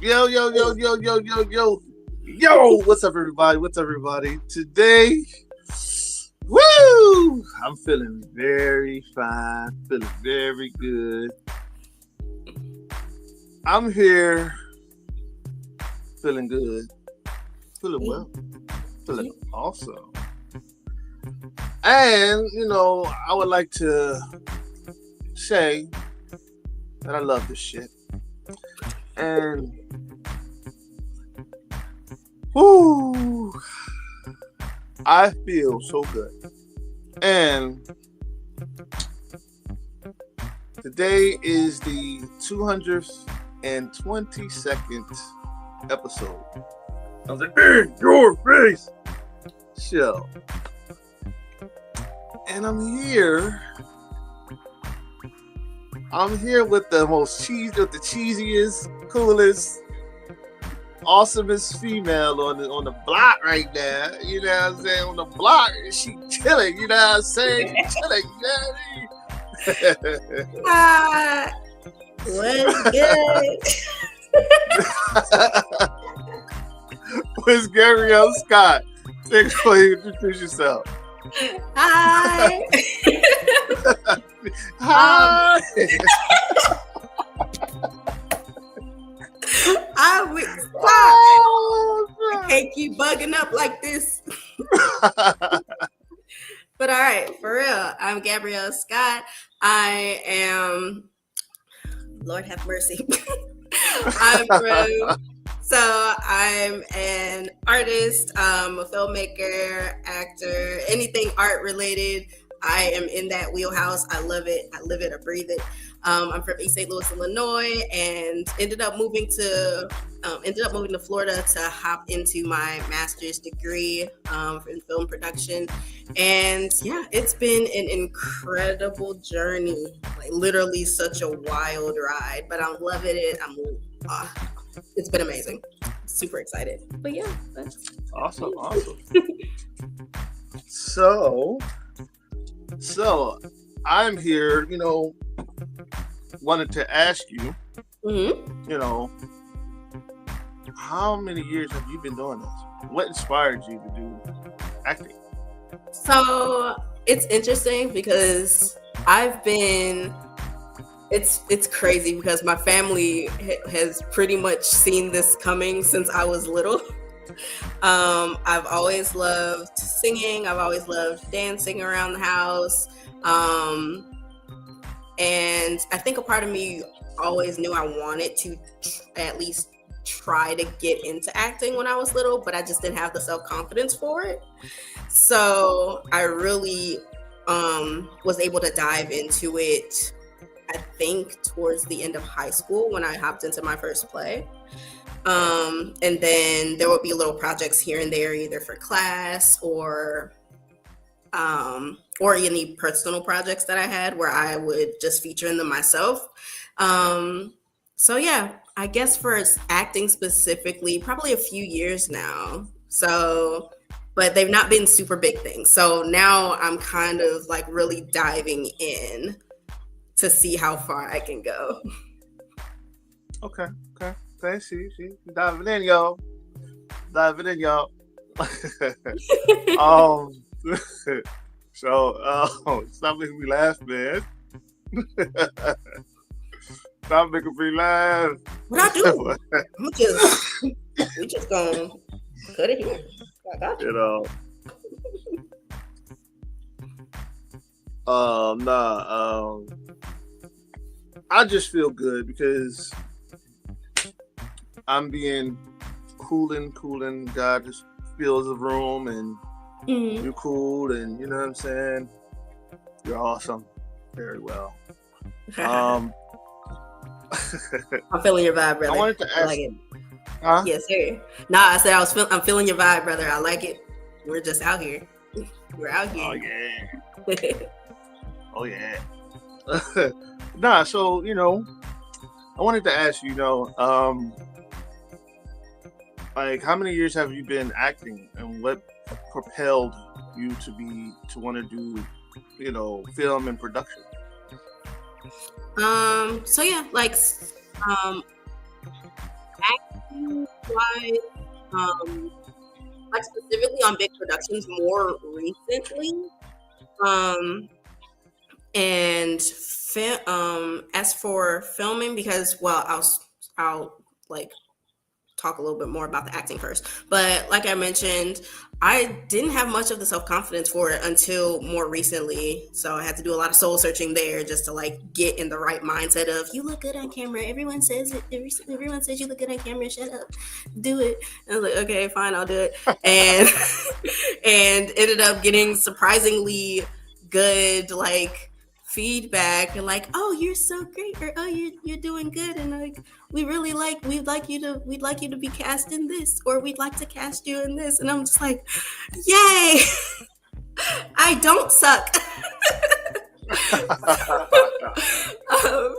Yo, yo, yo, yo, yo, yo, yo, yo. What's up, everybody? What's up, everybody? Today, woo! I'm feeling very fine, feeling very good. I'm here feeling good, feeling well, feeling awesome. And, I would like to say that I love this shit. And, whoo, I feel so good. And today is the 222nd episode of the In Your Face show. And I'm here with the cheesiest, coolest, awesomest female on the block right now. You know what I'm saying? On the block, she chilling. You know what I'm saying? She chilling. You know what I mean? Hi. What's good? Where's Gabrielle Scott? Take it away, introduce yourself. Hi. Hi. Stop. I can't keep bugging up like this. But all right, for real, I'm Gabrielle Scott. I am, Lord have mercy. I'm an artist, a filmmaker, actor, anything art related. I am in that wheelhouse. I love it. I live it. I breathe it. I'm from East St. Louis, Illinois, and ended up moving to Florida to hop into my master's degree in film production. And yeah, it's been an incredible journey. Like literally such a wild ride, but I'm loving it. It's been amazing. Super excited. But yeah, that's awesome. So I'm here, wanted to ask you, how many years have you been doing this? What inspired you to do acting? So it's interesting because it's crazy because my family has pretty much seen this coming since I was little. I've always loved singing. I've always loved dancing around the house. And I think a part of me always knew I wanted to at least try to get into acting when I was little, but I just didn't have the self-confidence for it. So I really was able to dive into it, I think, towards the end of high school when I hopped into my first play. And then there would be little projects here and there, either for class or any personal projects that I had where I would just feature in them myself. So yeah, I guess for acting specifically, probably a few years now. So, but they've not been super big things. So now I'm kind of like really diving in to see how far I can go. Okay. See, diving in, y'all. So, stop making me laugh, man. Stop making me laugh. What I do? We just gonna cut it here. I got you. I just feel good because I'm being cooling. God just fills the room and you're cool, and you know what I'm saying? You're awesome. Very well. I'm feeling your vibe, brother. I wanted to ask. I like it. Huh? Yes, sir. Nah, I said I'm feeling your vibe, brother. I like it. We're just out here. We're out here. Oh yeah. Nah, so I wanted to ask you, like, how many years have you been acting, and what propelled you to want to do, film and production? So yeah, like, wise, like specifically on big productions more recently. Um, and as for filming, because I'll like talk a little bit more about the acting first. But like I mentioned, I didn't have much of the self-confidence for it until more recently. So I had to do a lot of soul searching there just to like get in the right mindset of you look good on camera. Everyone says it. Everyone says you look good on camera. Shut up. Do it. And I was like, okay, fine, I'll do it. And and ended up getting surprisingly good like feedback and like, oh, you're so great, or oh, you're doing good, and like we'd like you to be cast in this, or we'd like to cast you in this. And I'm just like, yay. I don't suck.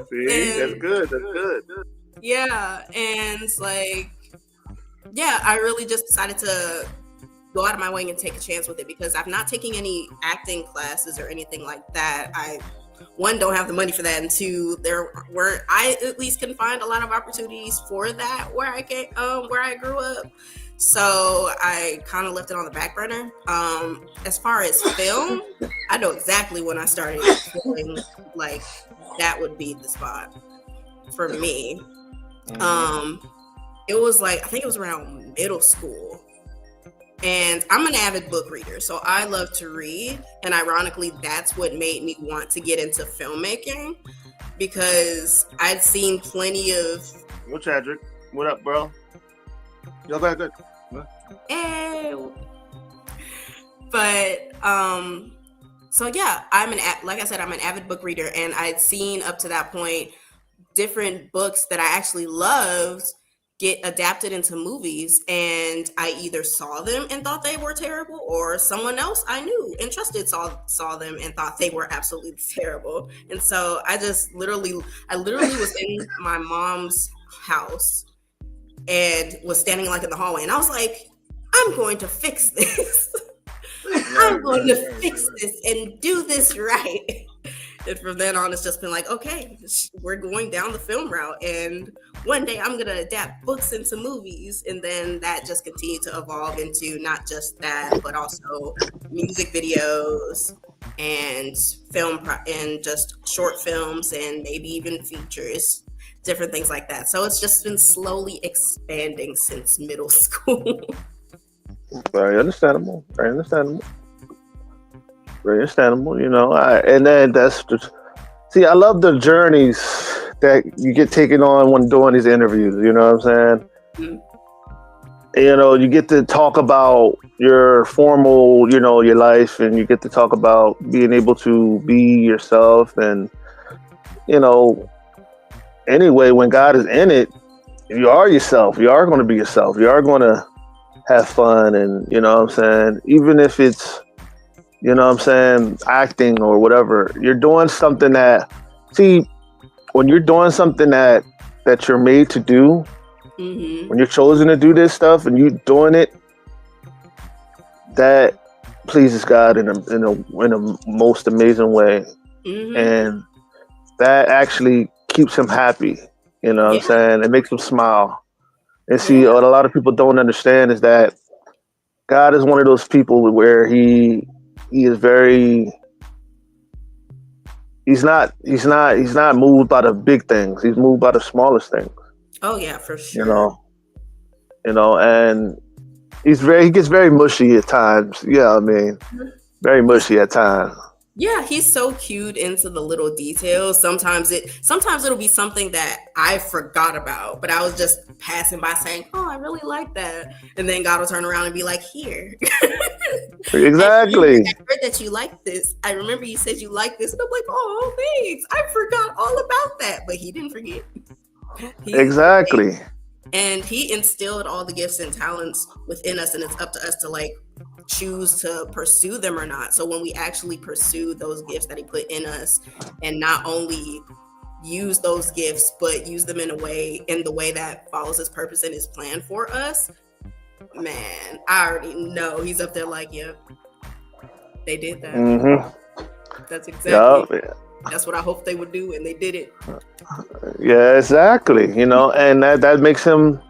See, that's good. That's good. Yeah, and like, yeah, I really just decided to go out of my way and take a chance with it because I've not taken any acting classes or anything like that. I one, don't have the money for that, and two, I at least can find a lot of opportunities for that where I grew up. So I kind of left it on the back burner. As far as film, I know exactly when I started feeling like that would be the spot for me. It was like, I think it was around middle school. And I'm an avid book reader, so I love to read. And ironically, that's what made me want to get into filmmaking because I'd seen plenty of. What's Chadrick? What up, bro? Y'all back good? Hey. But so yeah, like I said, I'm an avid book reader, and I'd seen up to that point different books that I actually loved get adapted into movies, and I either saw them and thought they were terrible, or someone else I knew and trusted saw them and thought they were absolutely terrible. And so I literally was in my mom's house and was standing like in the hallway, and I was like, I'm going to fix this. I'm going to fix this and do this right. And from then on, it's just been like, okay, we're going down the film route. And one day I'm going to adapt books into movies. And then that just continued to evolve into not just that, but also music videos and and just short films and maybe even features, different things like that. So it's just been slowly expanding since middle school. Very understandable. Very understandable. Very understandable, you know. And then I love the journeys that you get taken on when doing these interviews. You know what I'm saying? Mm-hmm. You know, you get to talk about your formal, you know, your life, and you get to talk about being able to be yourself. And, you know, anyway, when God is in it, you are yourself. You are going to be yourself. You are going to have fun. And, you know what I'm saying? Even if it's, you know what I'm saying, acting or whatever, you're doing something when you're doing something that you're made to do, mm-hmm. when you're chosen to do this stuff and you doing it, that pleases God in a most amazing way. Mm-hmm. And that actually keeps him happy. You know what I'm saying? It makes him smile. And see, what a lot of people don't understand is that God is one of those people where he is very, he's not moved by the big things. He's moved by the smallest things. Oh yeah, for sure. You know, and he gets very mushy at times. Yeah, I mean, very mushy at times. Yeah, he's so cued into the little details. Sometimes it'll be something that I forgot about, but I was just passing by saying, "Oh, I really like that," and then God will turn around and be like, "Here." Exactly. I heard that you like this. I remember you said you like this, and I'm like, "Oh, thanks. I forgot all about that," but he didn't forget. Exactly. And he instilled all the gifts and talents within us, and it's up to us to like choose to pursue them or not. So when we actually pursue those gifts that he put in us, and not only use those gifts, but use them in the way that follows his purpose and his plan for us, man, I already know he's up there like, yeah, they did that. Mm-hmm. That's exactly. Yep. That's what I hoped they would do, and they did it. Yeah, exactly. You know, and that makes him,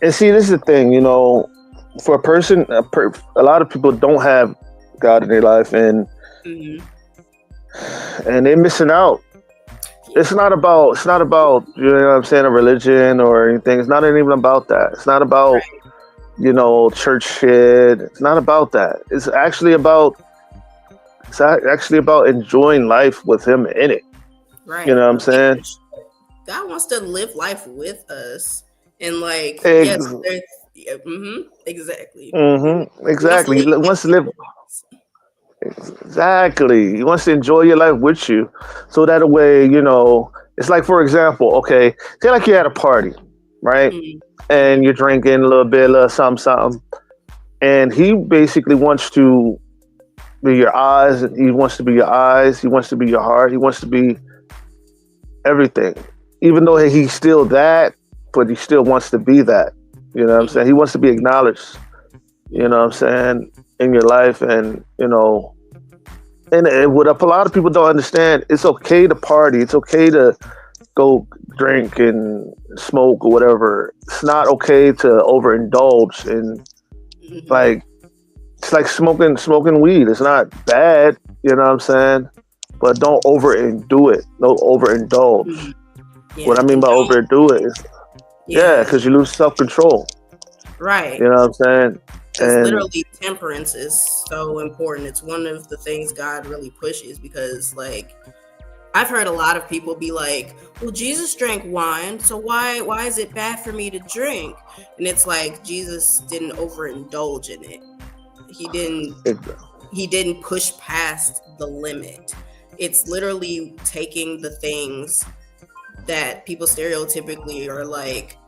And see, this is the thing, for a person, a lot of people don't have God in their life, and Mm-hmm. they're missing out. It's not about what I'm saying, a religion or anything. It's not even about that. It's not about Right. church shit. It's not about that. It's actually about enjoying life with him in it. You Right. know what I'm saying? God wants to live life with us. And like, yes, Ex- there's exactly. He wants to Exactly. live He with wants to live you. exactly. He wants to enjoy your life with you, so that way, it's like, for example, okay, say like you're at a party, right? Mm, And you're drinking a little bit, a little something, something, and he basically wants to be your eyes. He wants to be your eyes. He wants to be your heart. He wants to be everything. Even though he's still that, but he still wants to be that. You know what I'm mm, saying? He wants to be acknowledged. You know what I'm saying, in your life, and and what a lot of people don't understand, it's okay to party. It's okay to go drink and smoke or whatever. It's not okay to overindulge and mhm. like it's like smoking weed. It's not bad, you know what I'm saying? But don't overdo it. Don't overindulge. Mhm. What Yeah, I mean and by don't. overdo it is yeah, Yeah, because you lose self control. right. You know what I'm saying? Because And literally, temperance is so important. It's one of the things God really pushes because, like, I've heard a lot of people be like, "Well, Jesus drank wine, so why is it bad for me to drink?" And it's like Jesus didn't overindulge in it. He didn't it, he didn't push past the limit. It's literally taking the things that people stereotypically are like,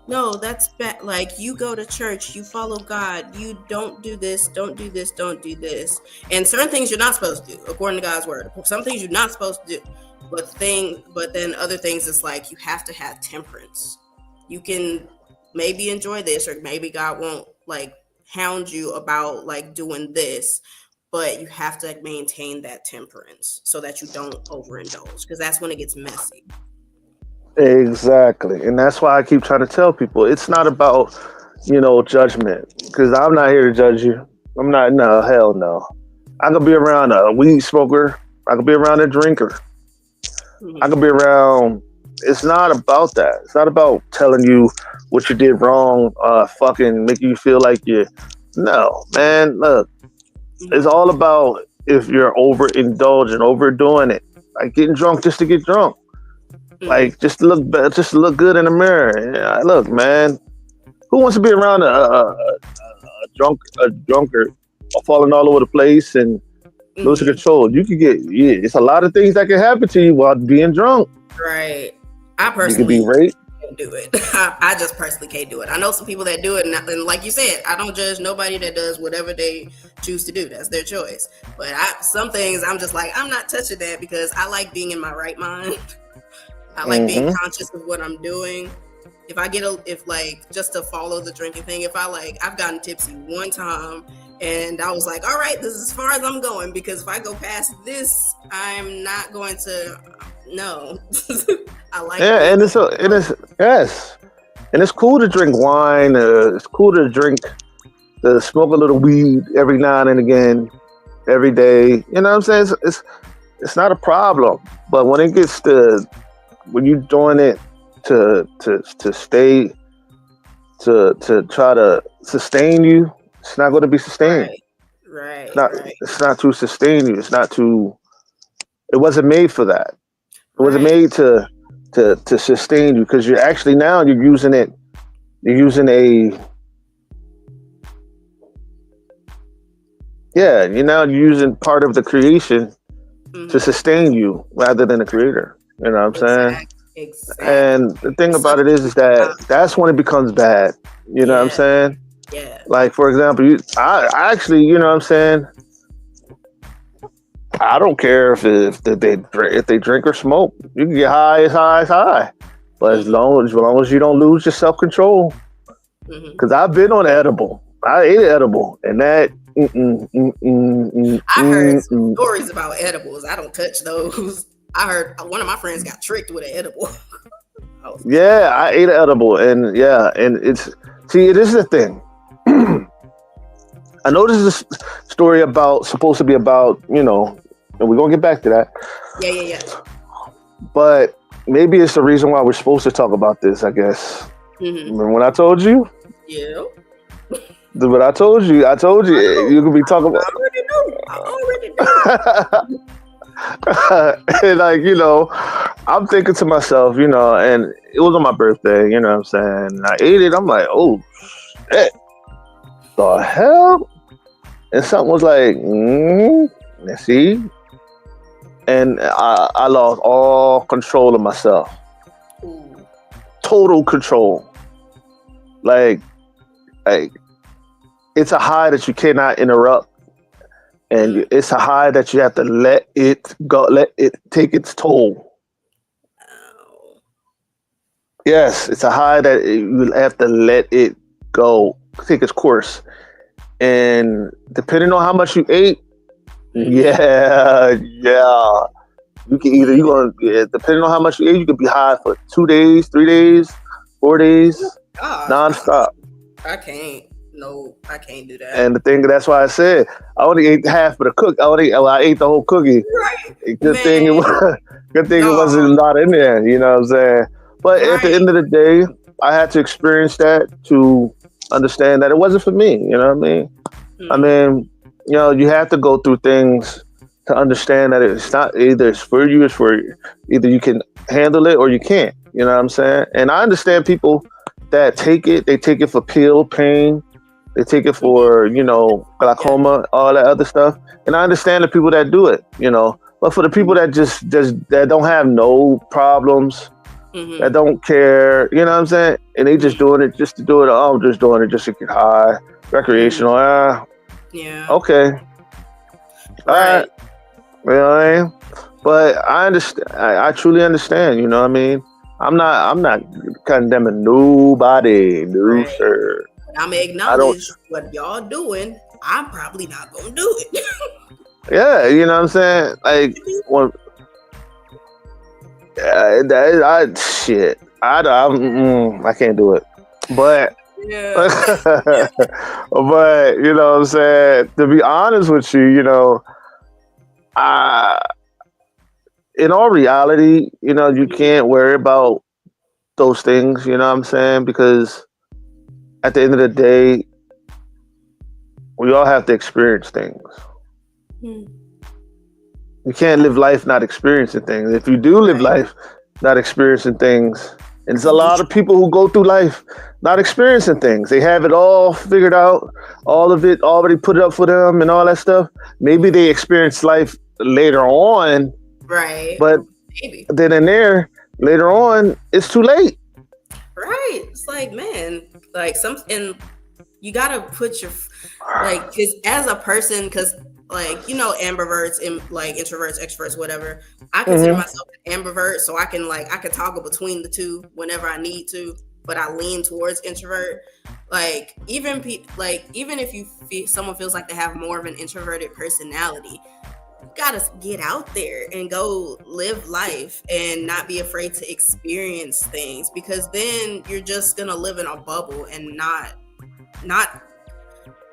no, that's bad. Like, you go to church, you follow God, you don't do this, don't do this, don't do this. And certain things you're not supposed to do, according to God's word. Some things you're not supposed to do. But then other things it's like you have to have temperance. You can maybe enjoy this, or maybe God won't like hound you about like doing this, but you have to maintain that temperance so that you don't overindulge, because that's when it gets messy. exactly. And that's why I keep trying to tell people it's not about, judgment. Because I'm not here to judge you. I'm not, no, hell no. I could be around a weed smoker. I could be around a drinker. I Mhm. could be around. It's not about that. It's not about telling you what you did wrong, fucking make you feel like you. No, man, look, it's Mhm. all about if you're overindulging, overdoing it. Like getting drunk just to get drunk. Mhm. Like just to look good in the mirror. Yeah, look, man, who wants to be around a drunkard falling all over the place and losing Mhm. control? You could get yeah. It's a lot of things that can happen to you while being drunk. Right. I You could be personally raped. can't do it. I just personally can't do it. I know some people that do it, and like you said, I don't judge nobody that does whatever they choose to do. That's their choice. But some things I'm just like, I'm not touching that because I like being in my right mind. I like being Mm-hmm. conscious of what I'm doing. If like just to follow the drinking thing, if I like, I've gotten tipsy one time and I was like, all right, this is as far as I'm going, because if I go past this, I'm not going to, no. I like Yeah, being and it's yes, and it's cool to drink wine. It's cool to smoke a little weed every now and again, every day. You know what I'm saying? It's not a problem. But when it gets to when you're doing it to stay to try to sustain you, it's not going to be sustained. right, It's right, not. right, It's not to sustain you. It's not to. It wasn't made for that. It wasn't right, made to sustain you because you're actually now you're using it. You're using a yeah. You're now using part of the creation to mm-hmm. sustain you rather than the creator. You know what I'm saying? Exactly. And the thing There's about it something is that about, that's when it becomes bad. You know what I'm yeah, saying? yeah, Like for example, I actually, you know what I'm saying? I don't care if they drink or smoke. You can get high as high as high, but as mm-hmm, long as you don't lose your self control. mm-hmm. Because I've been on edible. I ate edible, and that. Mm-mm, mm-mm, mm-mm, I heard some mm-mm. stories about edibles. I don't touch those. I heard one of my friends got tricked with an edible. I Yeah, I ate an edible, and it's it is the thing. I know this is a story supposed to be about, and we're gonna get back to that. Yeah. But maybe it's the reason why we're supposed to talk about this, I guess. Mm-hmm. Remember when I told you? Yeah. But I told you you could be talking about. I already know. And I'm thinking to myself, and it was on my birthday, you know what I'm saying? And I ate it. I'm like, oh shit, the hell? And something was like, see? And I lost all control of myself. Ooh. Total control. Like it's a high that you cannot interrupt. And it's a high that you have to let it go, let it take its toll. Oh. Yes, it's a high that you have to let it go, take its course. And depending on how much you ate, yeah. You can depending on how much you ate, you could be high for 2 days, 3 days, 4 days, nonstop. I can't. No, I can't do that. And that's why I said I only ate half of the cookie. I ate the whole cookie. Right. Good thing it wasn't a lot in there. You know what I'm saying? But at the end of the day, I had to experience that to understand that it wasn't for me. You know what I mean? I mean, you have to go through things to understand that it's not either it's for you, it's for you. Either you can handle it or you can't. You know what I'm saying? And I understand people that take it for pill pain. They take it for, glaucoma, all that other stuff. And I understand the people that do it, But for the people that just that don't have no problems, that don't care, you know what I'm saying? And they just doing it just to do it. Oh, I'm just doing it just to get high, recreational. Yeah. Okay. All right. You know what I mean? But I understand. I truly understand. You know what I mean? I'm not condemning nobody, no sir. I'm gonna acknowledge what y'all doing. I'm probably not gonna do it. Yeah, you know what I'm saying? Like, I can't do it. But, but you know what I'm saying? To be honest with you, in all reality, you can't worry about those things. You know what I'm saying? Because at the end of the day, we all have to experience things. You can't live life not experiencing things. If you do live life not experiencing things, and there's a lot of people who go through life not experiencing things. They have it all figured out, all of it already put up for them and all that stuff. Maybe they experience life later on. Right. But then and there, later on, it's too late. Right. It's like, man, and you gotta put your because as a person, because ambiverts and introverts, extroverts, whatever. I consider myself an ambivert, so I can toggle between the two whenever I need to. But I lean towards introvert. Even if someone feels like they have more of an introverted personality, you gotta get out there and go live life and not be afraid to experience things, because then you're just gonna live in a bubble and not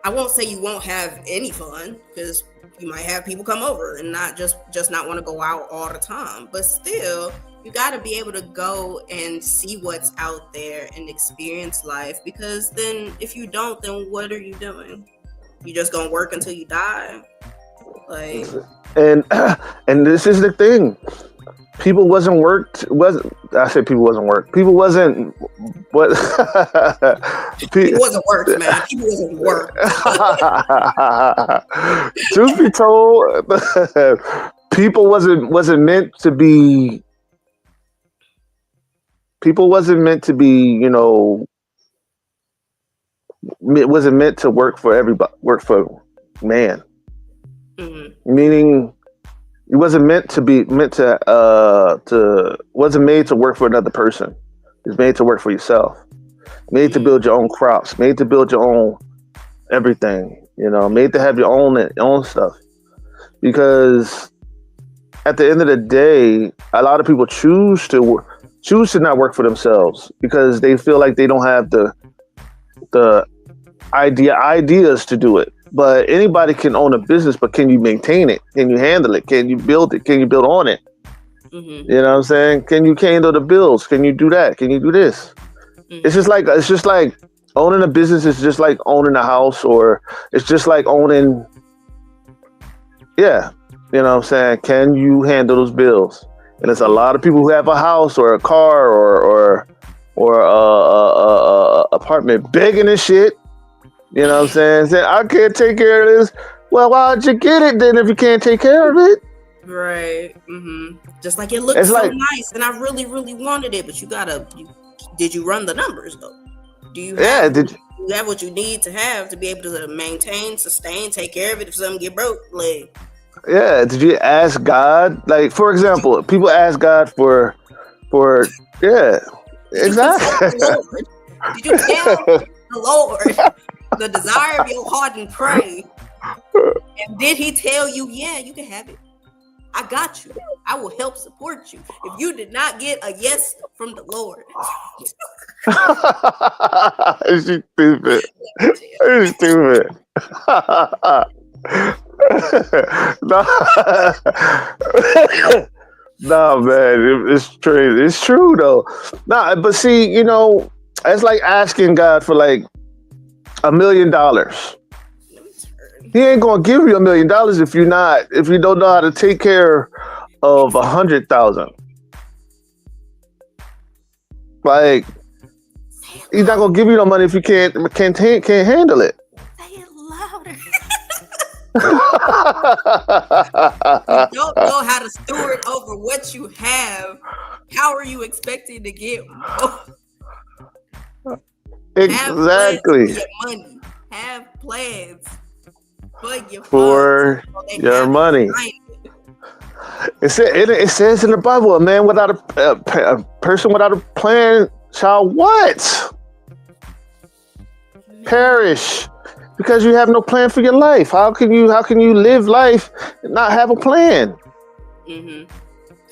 I won't say you won't have any fun, because you might have people come over and not just not want to go out all the time, but still you got to be able to go and see what's out there and experience life, because then if you don't, then what are you doing? You just gonna work until you die? And this is the thing. People wasn't worked. I said people wasn't worked. People wasn't. What? People wasn't worked, man. People wasn't worked. Truth be told, people wasn't meant to be. People wasn't meant to be. It wasn't meant to work for everybody. Work for man. Meaning. It wasn't wasn't made to work for another person. It's made to work for yourself. Made to build your own crops. Made to build your own everything. Made to have your own stuff. Because at the end of the day, a lot of people choose to choose to not work for themselves because they feel like they don't have the ideas to do it. But anybody can own a business, but can you maintain it? Can you handle it? Can you build it? Can you build on it? Mm-hmm. You know what I'm saying? Can you handle the bills? Can you do that? Can you do this? Mm-hmm. It's just like owning a business is just like owning a house, or it's just like owning, yeah. You know what I'm saying? Can you handle those bills? And there's a lot of people who have a house or a car or a apartment begging and shit. You know what I'm saying? Saying, I can't take care of this. Well, why'd you get it then if you can't take care of it? Right. Mm-hmm. Just like it looks It's so like- nice, and I really, really wanted it, but did you run the numbers though? Do you Yeah, have, did do you have what you need to have to be able to maintain, sustain, take care of it if something get broke? Like, Yeah, did you ask God? Like, for example, people ask God for yeah, exactly. Did you tell the Lord the desire of your heart and pray? And did he tell you, yeah, you can have it? I got you. I will help support you. If you did not get a yes from the Lord. She's stupid. She's stupid. No, man, it's crazy. It's true though. Nah, but see, you know, it's like asking God for like $1 million. He ain't gonna give you $1 million if you don't know how to take care of 100,000. Like, he's not gonna give you no money if you can't handle it. Say it louder. You don't know how to steward over what you have. How are you expecting to get more? Exactly. Have plans for your money. Have plans for your money. It says in the Bible, a man without a person without a plan shall what? Perish. Because you have no plan for your life. How can you live life and not have a plan? Mm-hmm.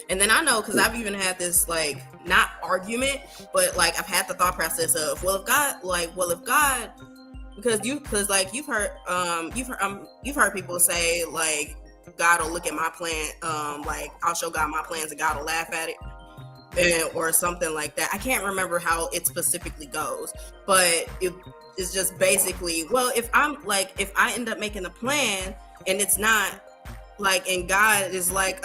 And then I know, because I've even had this, like, not argument, but like I've had the thought process of, if God, because you've heard people say, like, God will look at my plan, like I'll show God my plans and God will laugh at it, or something like that. I can't remember how it specifically goes, but it's just basically, well, if I end up making a plan and it's not like, and God is like,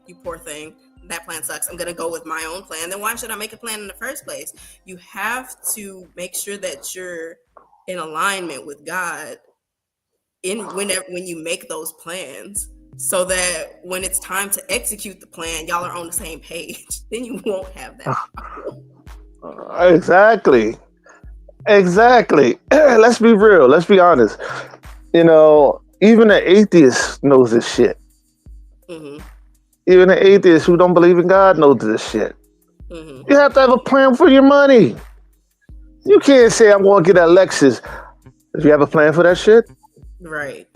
you poor thing, that plan sucks, I'm gonna go with my own plan, then why should I make a plan in the first place? You have to make sure that you're in alignment with God when you make those plans, so that when it's time to execute the plan, y'all are on the same page. Then you won't have that problem. Exactly. Let's be real. Let's be honest. You know, even an atheist knows this shit. Mm-hmm. Even an atheist who don't believe in God knows this shit. Mm-hmm. You have to have a plan for your money. You can't say, I'm going to get a Lexus. Do you have a plan for that shit? Right.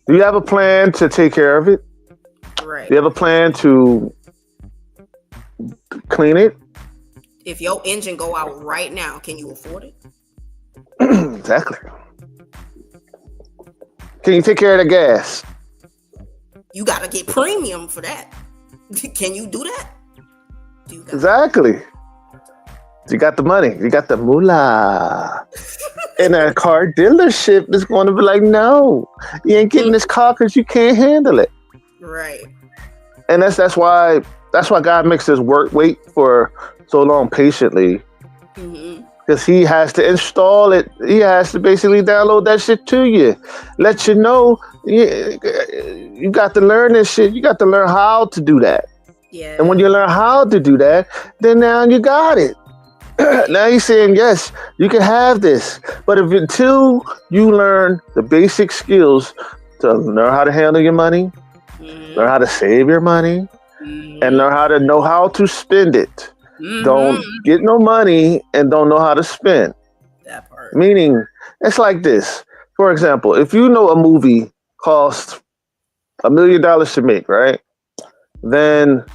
Do you have a plan to take care of it? Right. Do you have a plan to clean it? If your engine go out right now, can you afford it? Exactly. Can you take care of the gas? You got to get premium for that. Can you do that? Exactly. You got the money. You got the moolah. And a car dealership is going to be like, no, you ain't getting this car because you can't handle it. Right. And that's why God makes us wait for so long patiently. Mm-hmm. Because he has to install it. He has to basically download that shit to you. Let you know you got to learn this shit. You got to learn how to do that. Yeah. And when you learn how to do that, then now you got it. Now you're saying, yes, you can have this. But until you learn the basic skills to learn how to handle your money, learn how to save your money, and learn how to know how to spend it. Don't get no money and don't know how to spend. That part. Meaning, it's like this. For example, if you know a movie costs $1 million to make, right? Then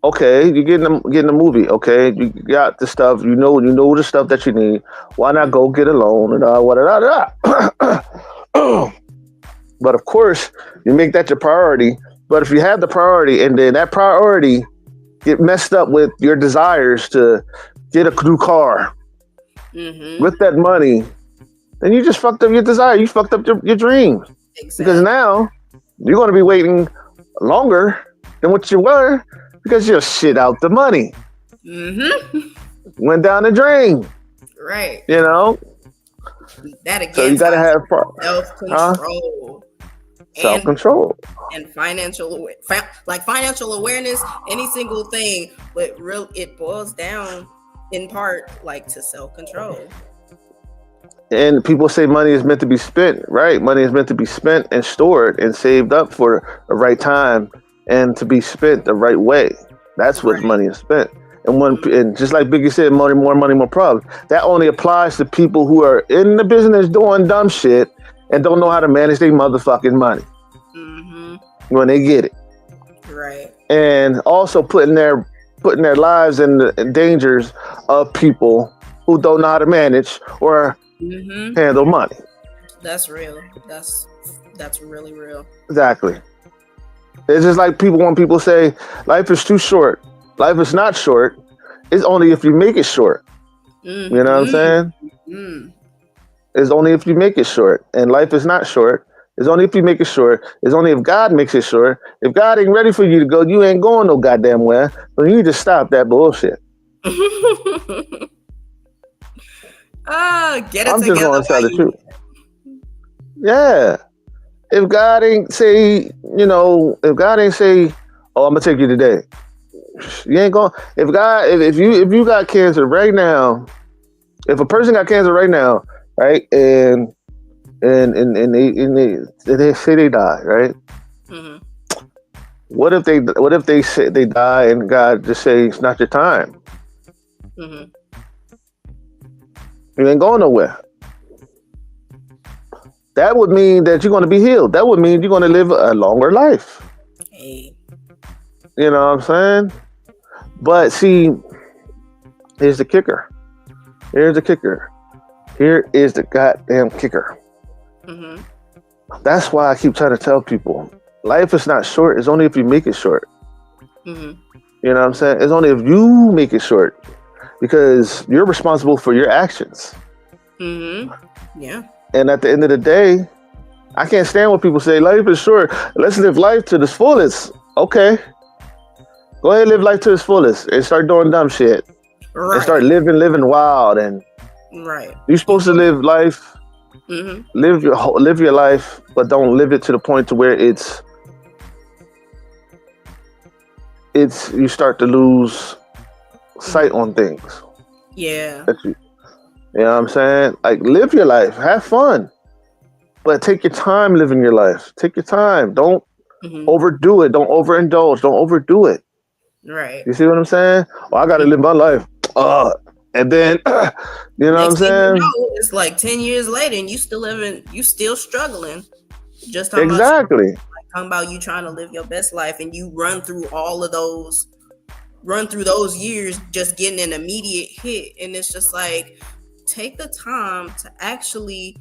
Okay, you're getting a movie. Okay, you got the stuff. You know the stuff that you need. Why not go get a loan and But of course, you make that your priority. But if you have the priority and then that priority get messed up with your desires to get a new car with that money, then you just fucked up your desire. You fucked up your dream. Exactly. Because now you're going to be waiting longer than what you were because you're shit out the money. Went down the drain. Right. You know? That again. So you got to have self-control. Self-control. And financial awareness, any single thing, but it boils down in part to self-control. And people say money is meant to be spent, right? Money is meant to be spent and stored and saved up for the right time and to be spent the right way. That's what money is spent. And just like Biggie said, more money, more problems. That only applies to people who are in the business doing dumb shit and don't know how to manage their motherfucking money when they get it. Right. And also putting their lives in the dangers of people who don't know how to manage or handle money. That's real. That's really real. Exactly. It's just like when people say life is too short. Life is not short. It's only if you make it short. You know what I'm saying? It's only if you make it short. And life is not short. It's only if you make it short. It's only if God makes it short. If God ain't ready for you to go, you ain't going no goddamn where. So you need to stop that bullshit. Get it I'm together. just going to tell the truth. Yeah. If God ain't say, oh, I'm going to take you today. You ain't going. If you got cancer right now, if a person got cancer right now, right, and they say they die, right? What if they say they die and God just say it's not your time? You ain't going nowhere. That would mean that you're going to be healed. That would mean you're going to live a longer life. Hey. You know what I'm saying? But see, here's the kicker. Here is the goddamn kicker. That's why I keep trying to tell people, life is not short. It's only if you make it short. You know what I'm saying? It's only if you make it short. Because you're responsible for your actions. Yeah. And at the end of the day, I can't stand when people say life is short. Let's live life to the fullest. Okay. Go ahead and live life to its fullest and start doing dumb shit. Right. And start living wild. And you're supposed to live life, live your life, but don't live it to the point to where it's you start to lose sight on things. Yeah. You know what I'm saying? Like, live your life, have fun, but take your time living your life. Take your time. Don't overdo it. Don't overindulge. Don't overdo it. Right. You see what I'm saying? Well, I got to live my life. And then, you know what I'm saying? It's like 10 years later and you still struggling. Just how exactly. much talking about you trying to live your best life and you run through those years just getting an immediate hit. And it's just like, take the time to actually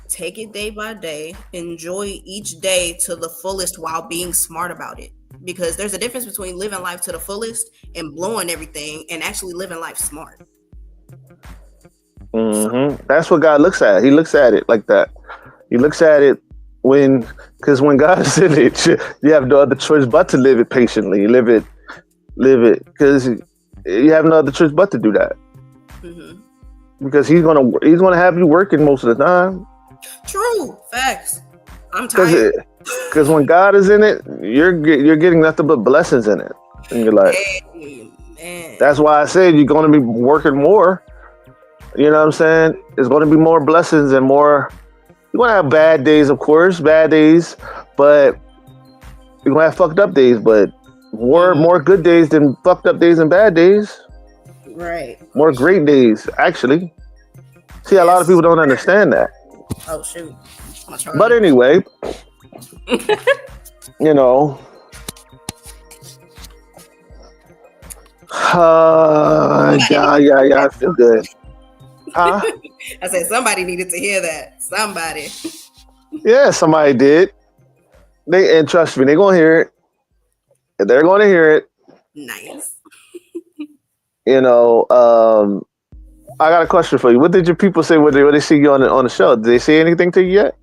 take it day by day, enjoy each day to the fullest while being smart about it. Because there's a difference between living life to the fullest and blowing everything and actually living life smart. That's what God looks at. He looks at it like that. He looks at it because when God is in it, you have no other choice but to live it patiently. Live it, because you have no other choice but to do that. Because he's gonna have you working most of the time. True facts. I'm tired. Because when God is in it, you're getting nothing but blessings in it in your life. Amen. That's why I said you're going to be working more. You know what I'm saying? There's going to be more blessings and more. You're going to have bad days, of course, but you're going to have fucked up days, but more good days than fucked up days and bad days. Right. More great days, actually. See, a lot of people don't understand that. Oh, shoot. But anyway, Yeah. I feel good. Huh? I said somebody needed to hear that. Somebody. Yeah, somebody did. And trust me, they're gonna hear it. They're gonna hear it. Nice. You know, I got a question for you. What did your people say when they see you on the show? Did they say anything to you yet?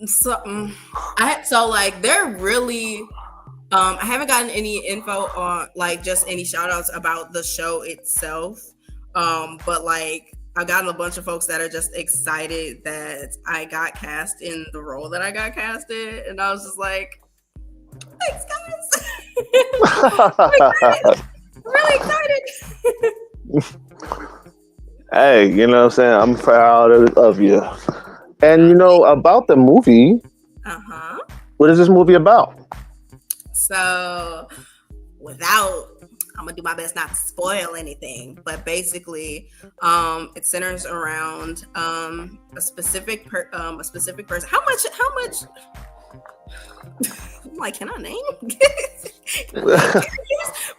So, like they're really. I haven't gotten any info on like just any shout outs about the show itself. But like I've gotten a bunch of folks that are just excited that I got cast in the role that I got casted. And I was just like, thanks guys. Really excited. Hey, you know what I'm saying? I'm proud of you. And you know, about the movie, what is this movie about? So I'm gonna do my best not to spoil anything, but basically, it centers around a specific person. How much? I'm like, can I name?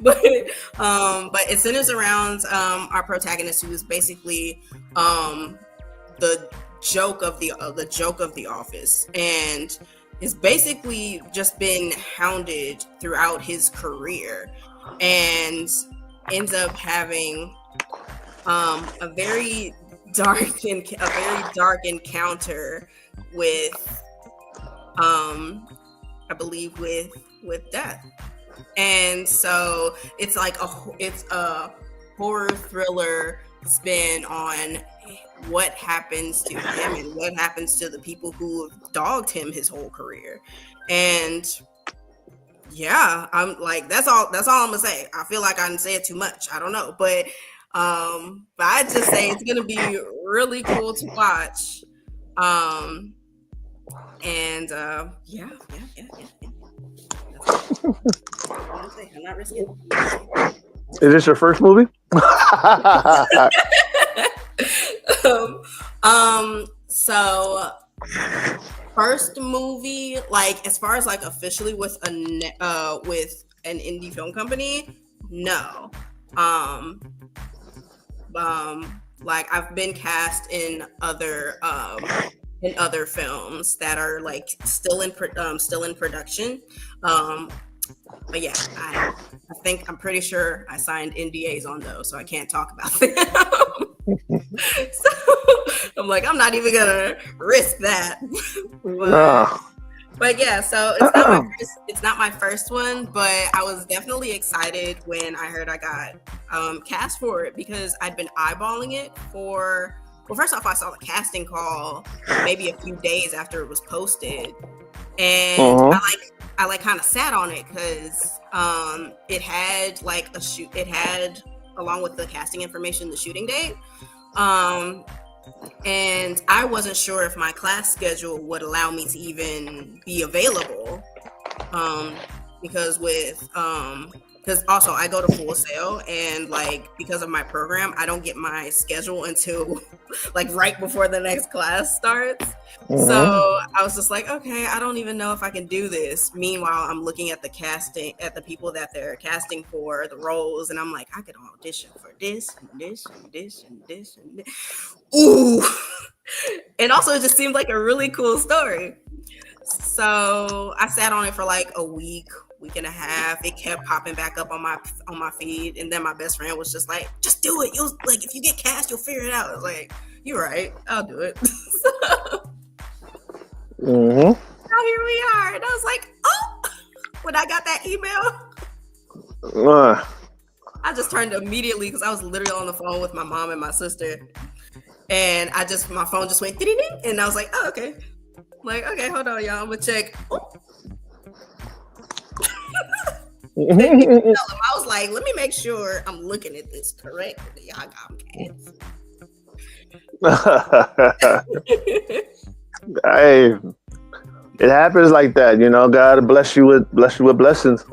but it centers around our protagonist, who is basically the joke of the office, and is basically just been hounded throughout his career, and ends up having a very dark encounter with I believe with death. And so it's like it's a horror thriller spin on what happens to him and what happens to the people who have dogged him his whole career. And yeah, I'm like, that's all I'm gonna say. I feel like I didn't say it too much. I don't know, but I just say it's gonna be really cool to watch. And yeah. I'm not risking it. Is this your first movie? So first movie, like as far as like officially with an indie film company, no. Like I've been cast in other films that are like still in production. But yeah, I'm pretty sure I signed NDAs on those, so I can't talk about them. So I'm like, I'm not even gonna risk that. But yeah, so it's not my first one, but I was definitely excited when I heard I got cast for it, because I'd been eyeballing it for. Well, first off, I saw the casting call maybe a few days after it was posted, and I kind of sat on it because it had like it had, along with the casting information, the shooting date, and I wasn't sure if my class schedule would allow me to even be available, because also I go to Full Sail, and like because of my program, I don't get my schedule until like right before the next class starts. So I was just like, okay, I don't even know if I can do this. Meanwhile, I'm looking at the people that they're casting for the roles, and I'm like, I could audition for this and this and this and this and this. Ooh. And also it just seemed like a really cool story. So I sat on it for like a week and a half. It kept popping back up on my feed, and then my best friend was just like, just do it. You'll, like, if you get cast, you'll figure it out. I was like, you're right, I'll do it. Now here we are, and I was like, oh, when I got that email, I just turned immediately, because I was literally on the phone with my mom and my sister, and my phone just went ding, and I was like, oh, okay. I'm like, okay, hold on, y'all, I'm gonna check. Oh. I was like, let me make sure I'm looking at this correctly. Y'all got cats. Hey, it happens like that, you know. God bless you with blessings.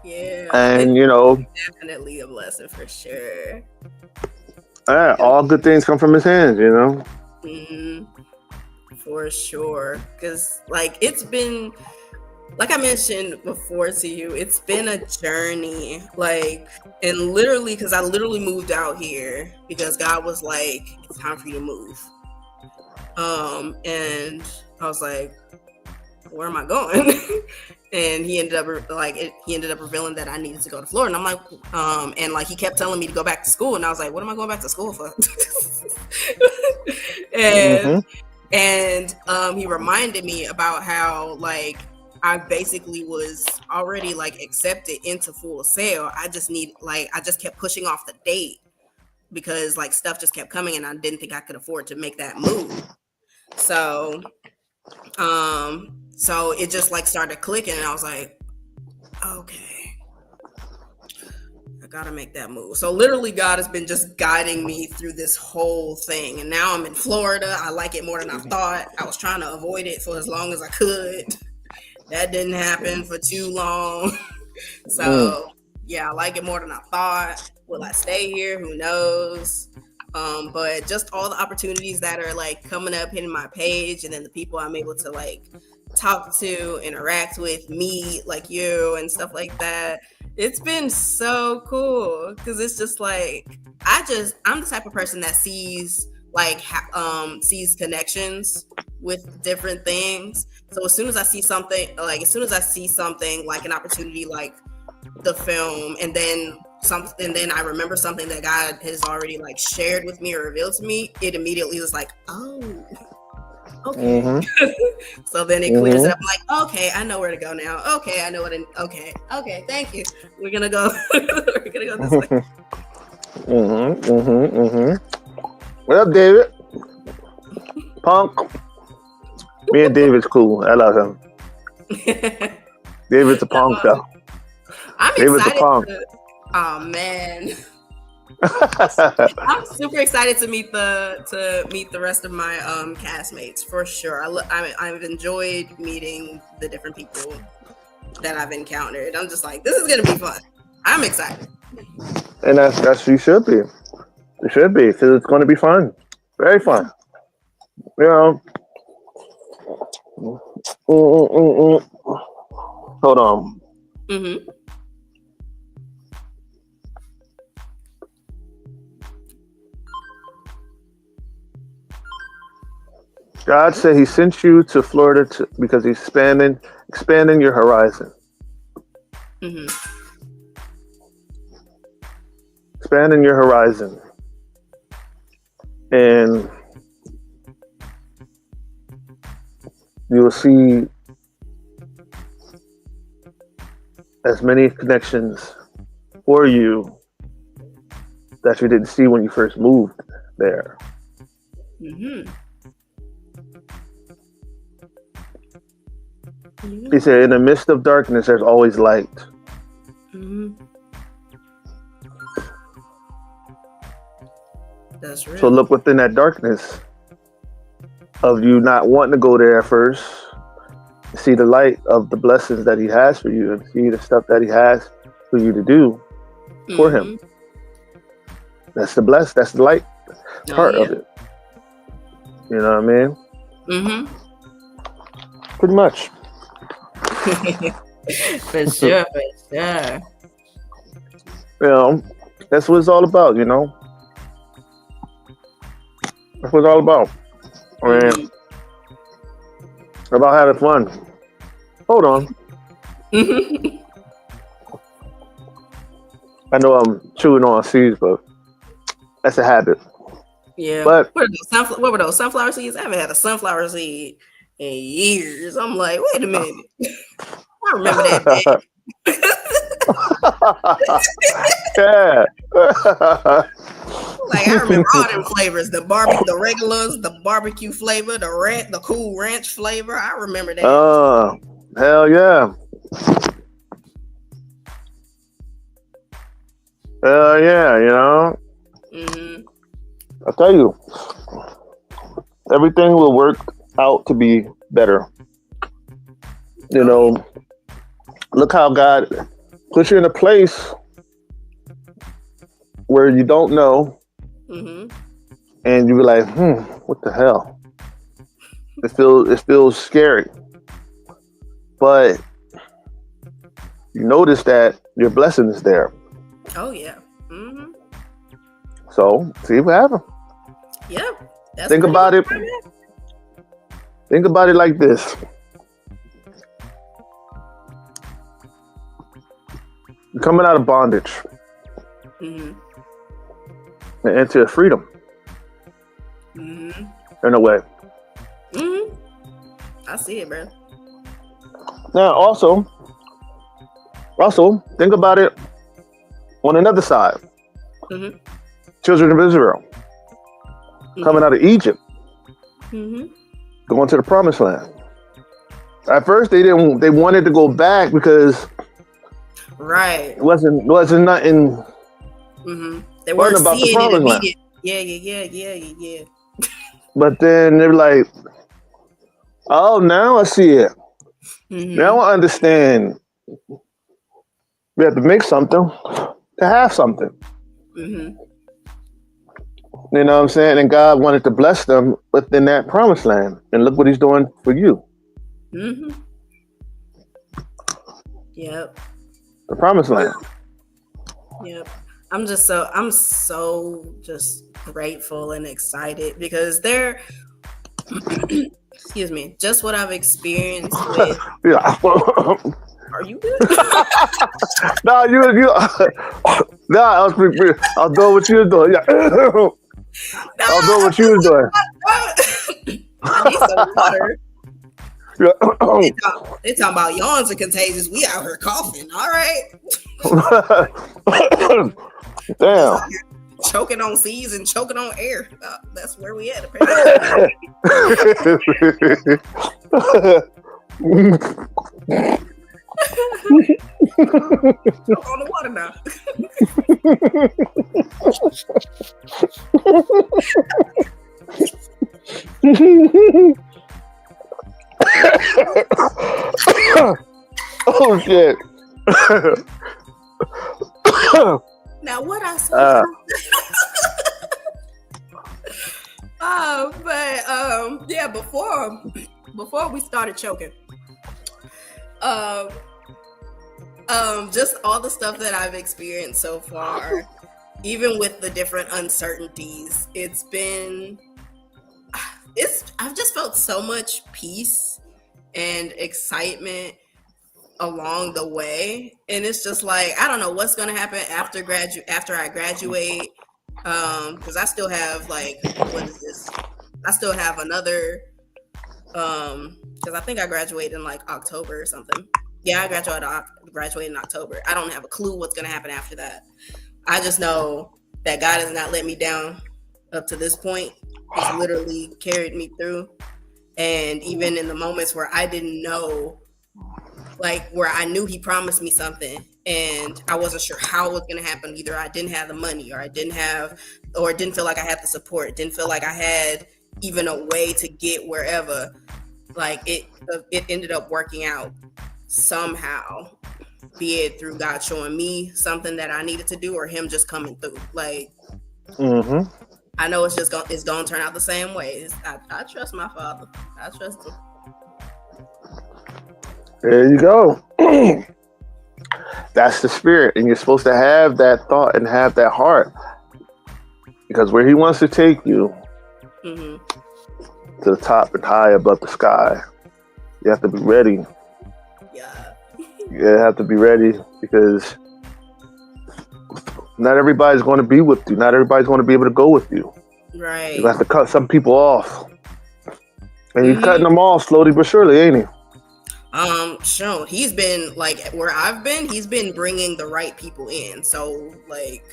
Yeah, and you know, definitely a blessing for sure. All good things come from His hands, you know. For sure, because like it's been like I mentioned before to you, it's been a journey. Like, and literally, because I literally moved out here because God was like, "It's time for you to move." And I was like, "Where am I going?" And he ended up revealing that I needed to go to Florida. And I'm like, and like he kept telling me to go back to school, and I was like, "What am I going back to school for?" and he reminded me about how like I basically was already like accepted into Full Sail. I just kept pushing off the date because like stuff just kept coming, and I didn't think I could afford to make that move. So so it just like started clicking, and I was like, okay, I gotta make that move. So literally God has been just guiding me through this whole thing, and now I'm in Florida. I like it more than I thought. I was trying to avoid it for as long as I could. That didn't happen for too long. So yeah, I like it more than I thought. Will I stay here? Who knows? But just all the opportunities that are like coming up, hitting my page, and then the people I'm able to like talk to, interact with, meet, like you and stuff like that. It's been so cool because it's just like I'm the type of person that sees like sees connections with different things. So as soon as I see something like an opportunity like the film, and then I remember something that God has already like shared with me or revealed to me, it immediately was like, oh, okay. So then it clears it up. I'm like, okay, I know where to go now. Okay, I know okay, thank you. We're gonna go this way. What up, David? Punk. Me and David's cool. I love him. David's a punk though. I'm David's excited. A punk. Oh man. I'm super excited to meet the rest of my castmates for sure. I've enjoyed meeting the different people that I've encountered. I'm just like, this is gonna be fun. I'm excited. And that's you should be. You should be, because it's going to be fun. Very fun. You know. Hold on. God said He sent you to Florida because He's expanding your horizon. Expanding your horizon, and you will see as many connections for you that you didn't see when you first moved there. He said, in the midst of darkness, there's always light. That's real. So look within that darkness of you not wanting to go there at first, see the light of the blessings that He has for you, and see the stuff that He has for you to do for Him. That's the light part of it. You know what I mean? Pretty much. For sure. You know, that's what it's all about, you know? That's what it's all about. I mean, about having fun. Hold on. I know I'm chewing on seeds, but that's a habit. Yeah. But what were those sunflower seeds? I haven't had a sunflower seed in years. I'm like, wait a minute. I remember that. Yeah. Like I remember all them flavors: the regulars, the barbecue flavor, the cool ranch flavor. I remember that. Oh, hell yeah! Hell yeah! You know. I'll tell you, everything will work out to be better. You know, look how God puts you in a place where you don't know, and you be like, what the hell? It feels scary, but you notice that your blessing is there. Oh yeah. Mm-hmm. So see what happens. Yep. That's Think about it. Think about it like this. You're coming out of bondage Mm-hmm. and into freedom Mm-hmm. in a way. Mm-hmm. I see it, bro. Now, also, think about it on another side. Mm-hmm. Children of Israel coming out of Egypt, Mm-hmm. going to the promised land. At first, they didn't. They wanted to go back because Right. it wasn't nothing. Mm-hmm. They weren't about the seeing it promised land. immediately. Yeah. But then they're like, "Oh, now I see it. Mm-hmm. Now I understand. We have to make something to have something." Mm-hmm. You know what I'm saying? And God wanted to bless them within that promised land. And look what He's doing for you. Mm-hmm. Yep. The promised land. Yep. I'm so just grateful and excited because they're excuse me, just what I've experienced with Yeah. are you good? No, you. No, I was doing what you were doing. Yeah. I was doing what you were doing. I need some water. Yeah. They talking about yawns are contagious. We out here coughing. All right. Damn. Choking on seas and choking on air. That's where we at, apparently. Choke on the water now. Oh shit. Now what I saw. But yeah, before we started choking, just all the stuff that I've experienced so far, even with the different uncertainties, I've just felt so much peace and excitement along the way, and it's just like I don't know what's gonna happen after I graduate, because I still have like what is this? I still have another because I think I graduated in like October or something. Yeah, I graduated in October. I don't have a clue what's gonna happen after that. I just know that God has not let me down up to this point. He's literally carried me through, and even in the moments where I didn't know, like where I knew He promised me something and I wasn't sure how it was going to happen. Either I didn't have the money or it didn't feel like I had the support. It didn't feel like I had even a way to get wherever. Like it ended up working out somehow, be it through God showing me something that I needed to do or Him just coming through. Like, I know it's going to turn out the same way. I trust my Father. I trust Him. There you go. That's the spirit. And you're supposed to have that thought and have that heart. Because where He wants to take you to the top and high above the sky, you have to be ready. Yeah. You have to be ready because not everybody's going to be with you. Not everybody's going to be able to go with you. Right. You have to cut some people off. And you're cutting them off slowly but surely, ain't He? Sure. He's been like where I've been, He's been bringing the right people in. So like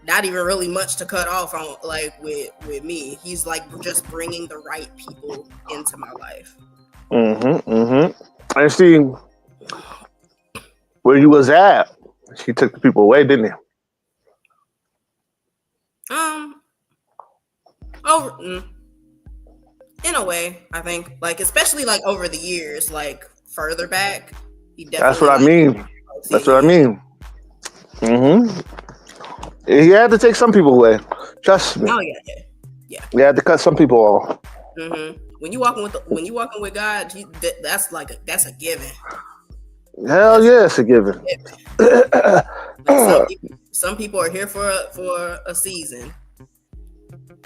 not even really much to cut off on like with me. He's like just bringing the right people into my life. I see where you was at. She took the people away, didn't He? In a way, I think, like especially like over the years, like further back, He definitely. That's what I mean. That's what I mean. He had to take some people away. Trust me. Oh yeah. He had to cut some people off. When you walking with God, that's a given. Hell yeah, it's a given. Like some people are here for a season.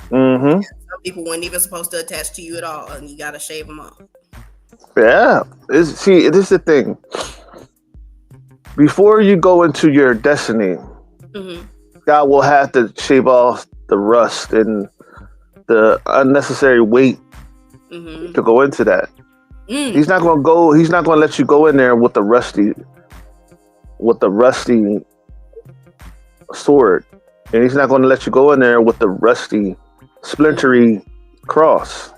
Mm-hmm. Some people weren't even supposed to attach to you at all, and you gotta shave them off. Yeah. See, this is the thing. Before you go into your destiny, God will have to shave off the rust and the unnecessary weight to go into that. He's not going to let you go in there with the rusty sword, and he's not going to let you go in there with the rusty, splintery cross.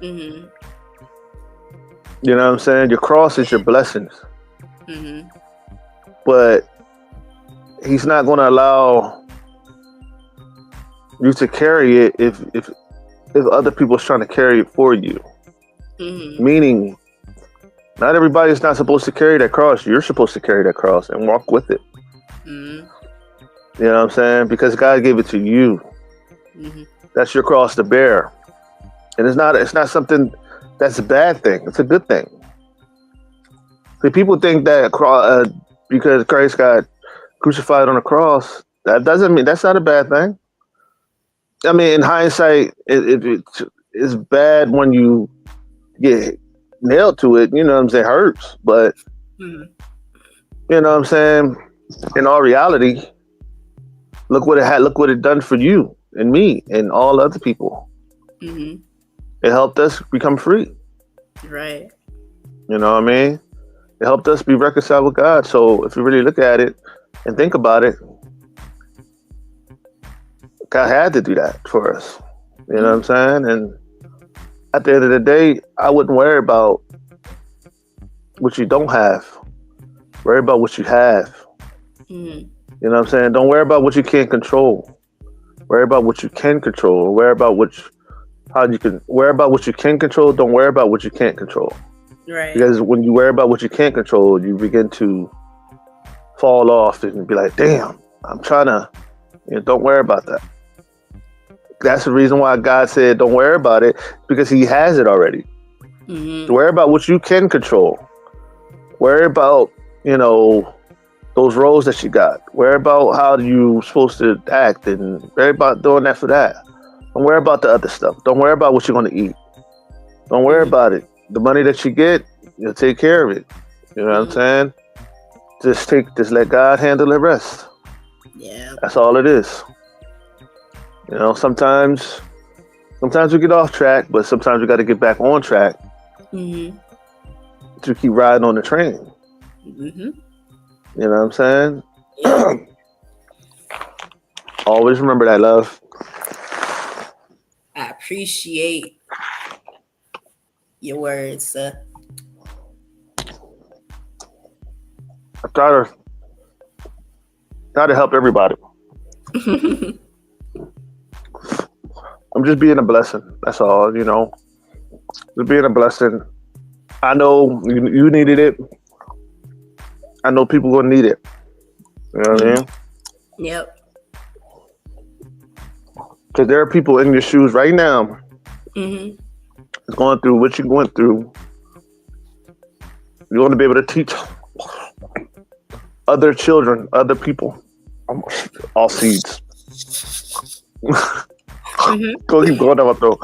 You know what I'm saying? Your cross is your blessings, but he's not going to allow you to carry it if other people's trying to carry it for you. Meaning, not everybody's not supposed to carry that cross. You're supposed to carry that cross and walk with it. You know what I'm saying? Because God gave it to you. That's your cross to bear, and it's not something that's a bad thing. It's a good thing. See, people think that because Christ got crucified on a cross, that doesn't mean that's not a bad thing. I mean, in hindsight, it's bad when you get nailed to it. You know what I'm saying? It hurts, but you know what I'm saying? In all reality, look what it had. Look what it done for you and me and all other people. It helped us become free. Right. You know what I mean? It helped us be reconciled with God. So if you really look at it and think about it, God had to do that for us. You know what I'm saying? And at the end of the day, I wouldn't worry about what you don't have. Worry about what you have. You know what I'm saying? Don't worry about what you can't control. Worry about what you can control. Worry about what you can control. Don't worry about what you can't control. Right. Because when you worry about what you can't control, you begin to fall off and be like, damn, I'm trying to, don't worry about that. That's the reason why God said don't worry about it, because he has it already. Worry about what you can control. Worry about, those roles that you got. Worry about how you supposed to act, and worry about doing that for that. Don't worry about the other stuff. Don't worry about what you're going to eat. Don't worry about it. The money that you get, you'll take care of it. You know what I'm saying? Just let God handle the rest. Yeah. That's all it is. Sometimes we get off track, but sometimes we got to get back on track to keep riding on the train. You know what I'm saying? Yeah. Always remember that, love. I appreciate your words, sir. I try to help everybody. I'm just being a blessing. That's all, Just being a blessing. I know you needed it. I know people gonna need it. You know what I mean? Yep. Because there are people in your shoes right now that's going through what you're going through. You want to be able to teach other children, other people, all seeds. Go keep going down my throat.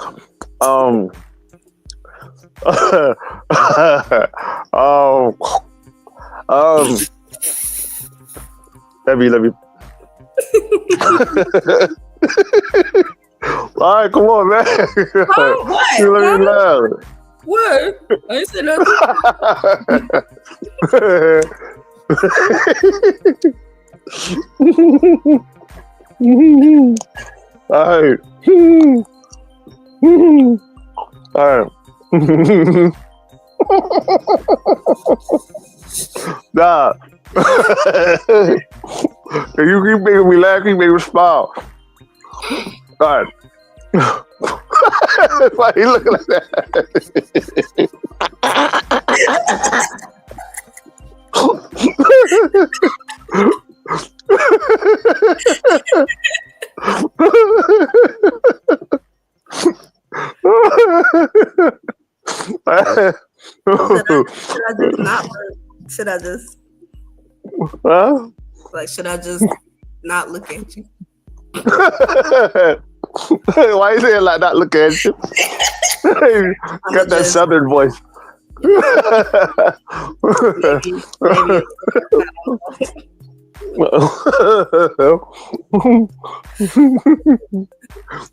Let me. All right, come on, man. What? You let me laugh. What? I ain't said nothing. All right. All right. Nah. You keep making me laugh, keep making me smile. All right. Why you looking like that? Should I just not work? Should I just Huh? Like, should I just not look at you? Why you saying like not look at you? Got that southern voice. Maybe.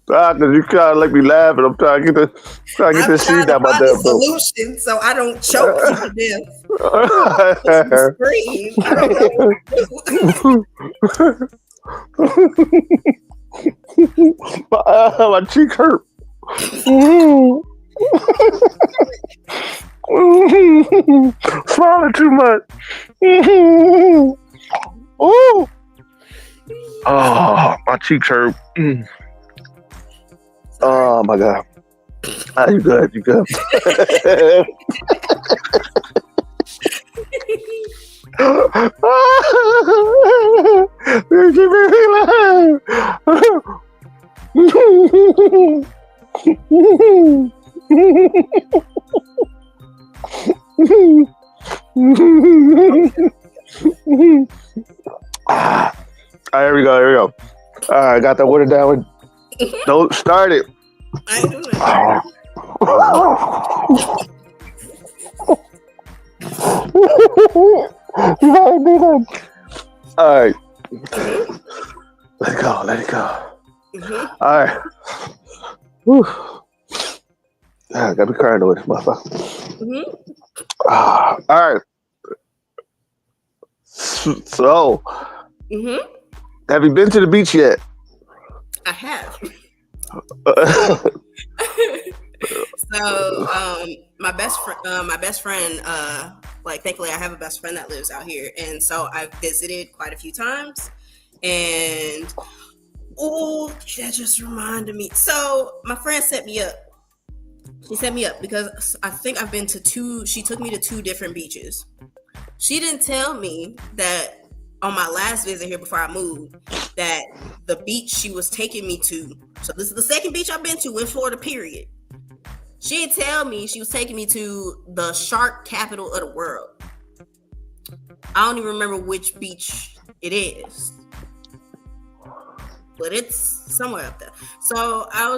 Because you kind of like me laughing. I'm trying to get the seed out my damn throat. Solution so I don't choke you to death. Scream. I don't know. My cheek hurt. Swallowing too much. Ooh. Oh, my cheeks hurt. Oh my God. You good? You good? Here we go. All right, got that water down. Don't start it. I ain't doing it. All right. Let it go. Mm-hmm. All right. Whew. I gotta be crying over this motherfucker. Mm-hmm. All right. So, have you been to the beach yet? I have. So, my best friend, like, thankfully I have a best friend that lives out here. And so I've visited quite a few times. And, that just reminded me. So my friend set me up. She set me up because I think I've been to she took me to 2 different beaches. She didn't tell me that on my last visit here before I moved, that the beach she was taking me to, so this is the second beach I've been to in Florida, period. She didn't tell me she was taking me to the shark capital of the world. I don't even remember which beach it is, but it's somewhere up there. So I